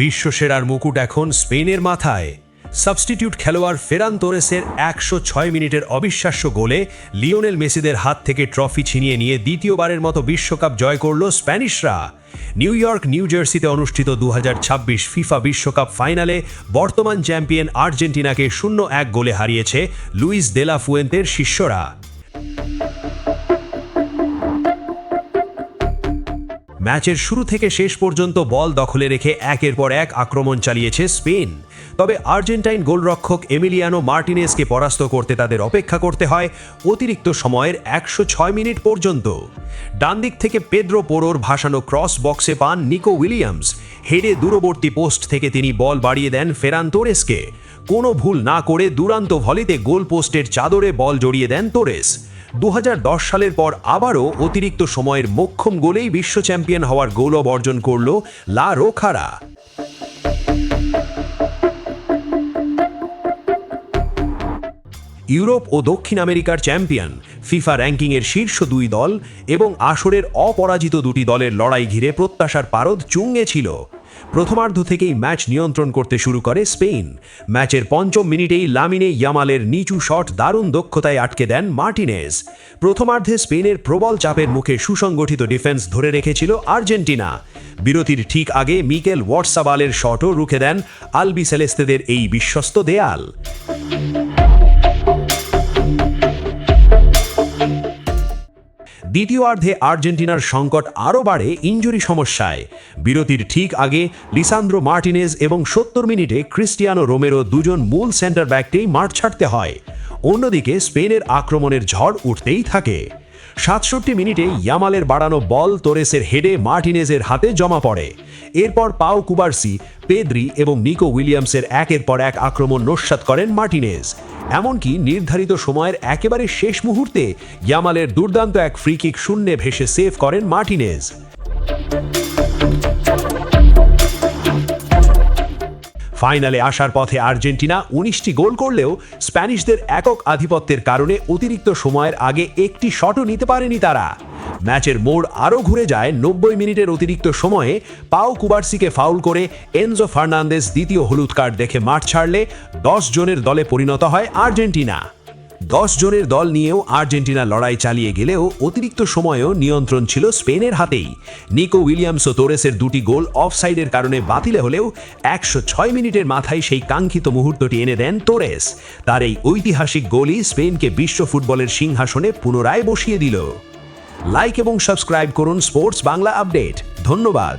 বিশ্বসেরার মুকুট এখন স্পেনের মাথায়। সাবস্টিটিউট খেলোয়াড় ফেরান তোরেসের 106 মিনিটের অবিশ্বাস্য গোলে লিওনেল মেসিদের হাত থেকে ট্রফি ছিনিয়ে নিয়ে দ্বিতীয়বারের মতো বিশ্বকাপ জয় করল স্প্যানিশরা। নিউ ইয়র্ক নিউ জার্সিতে অনুষ্ঠিত 2026 ফিফা বিশ্বকাপ ফাইনালে বর্তমান চ্যাম্পিয়ন আর্জেন্টিনাকে 0-1 গোলে হারিয়েছে লুইস দে লা ফুয়েন্তের শিষ্যরা। ম্যাচের শুরু থেকে শেষ পর্যন্ত বল দখলে রেখে একের পর এক আক্রমণ চালিয়েছে স্পেন। তবে আর্জেন্টাইন গোলরক্ষক এমিলিয়ানো মার্টিনেজকে পরাস্ত করতে তাদের অপেক্ষা করতে হয় অতিরিক্ত সময়ের 106 মিনিট পর্যন্ত। ডান দিক থেকে পেদ্রো পোরোর ভাসানো ক্রস বক্সে পান নিকো উইলিয়ামস। হেডে দূরবর্তী পোস্ট থেকে তিনি বল বাড়িয়ে দেন ফেরান তোরেসকে। কোনো ভুল না করে দুরান্ত ভলিতে গোল পোস্টের চাদরে বল জড়িয়ে দেন তোরেস। 2010 সালের পর আবারও অতিরিক্ত সময়ের মোক্ষম গোলেই বিশ্ব চ্যাম্পিয়ন হওয়ার গৌরব অর্জন করল লা রোখারা। ইউরোপ ও দক্ষিণ আমেরিকার চ্যাম্পিয়ন, ফিফা র্যাঙ্কিংয়ের শীর্ষ দুই দল এবং আসরের অপরাজিত দুটি দলের লড়াই ঘিরে প্রত্যাশার পারদ চুঙ্গে ছিল। প্রথমার্ধ থেকেই ম্যাচ নিয়ন্ত্রণ করতে শুরু করে স্পেন। ম্যাচের 5ম মিনিটেই লামিনে ইয়ামালের নিচু শট দারুণ দক্ষতায় আটকে দেন মার্টিনেজ। প্রথমার্ধে স্পেনের প্রবল চাপের মুখে সুসংগঠিত ডিফেন্স ধরে রেখেছিল আর্জেন্টিনা। বিরতির ঠিক আগে মিকেল ওয়াটসাবালের শটও রুখে দেন আলবিসেলেস্তেদের এই বিশ্বস্ত দেয়াল। দ্বিতীয়ার্ধে আর্জেন্টিনার সংকট আরও বাড়ে ইনজুরি সমস্যায়। বিরতির ঠিক আগে লিসান্দ্রো মার্টিনেজ এবং 70 মিনিটে ক্রিস্টিয়ানো রোমেরো দুজন মূল সেন্টার ব্যাককেই মাঠ ছাড়তে হয়। অন্যদিকে স্পেনের আক্রমণের ঝড় উঠতেই থাকে। 67 মিনিটে ইয়ামালের বাড়ানো বল তোরেসের হেডে মার্টিনেজের হাতে জমা পড়ে। এরপর পাও কুবার্সি, পেদ্রি এবং নিকো উইলিয়ামসের একের পর এক আক্রমণ নস্যাৎ করেন মার্টিনেজ। এমনকি নির্ধারিত সময়ের একেবারে শেষ মুহূর্তে ইয়ামালের দুর্দান্ত এক ফ্রিকিক শূন্যে ভেসে সেভ করেন মার্টিনেজ। ফাইনালে আসার পথে আর্জেন্টিনা 19টি গোল করলেও স্প্যানিশদের একক আধিপত্যের কারণে অতিরিক্ত সময়ের আগে একটি শটও নিতে পারেনি তারা। ম্যাচের মোড় আরও ঘুরে যায় 90 মিনিটের অতিরিক্ত সময়ে পাও কুবার্সিকে ফাউল করে এনজো ফার্নান্দেজ দ্বিতীয় হলুদ কার্ড দেখে মাঠ ছাড়লে 10 জনের দলে পরিণত হয় আর্জেন্টিনা। 10 জনের দল নিয়েও আর্জেন্টিনা লড়াই চালিয়ে গেলেও অতিরিক্ত সময়েও নিয়ন্ত্রণ ছিল স্পেনের হাতেই। নিকো উইলিয়ামস ও তোরেসের দুটি গোল অফসাইডের কারণে বাতিল হলেও 106 মিনিটের মাথায় সেই কাঙ্ক্ষিত মুহূর্তটি এনে দেন তোরেস। তার এই ঐতিহাসিক গোলই স্পেনকে বিশ্ব ফুটবলের সিংহাসনে পুনরায় বসিয়ে দিল। লাইক এবং সাবস্ক্রাইব করুন স্পোর্টস বাংলা আপডেট। ধন্যবাদ।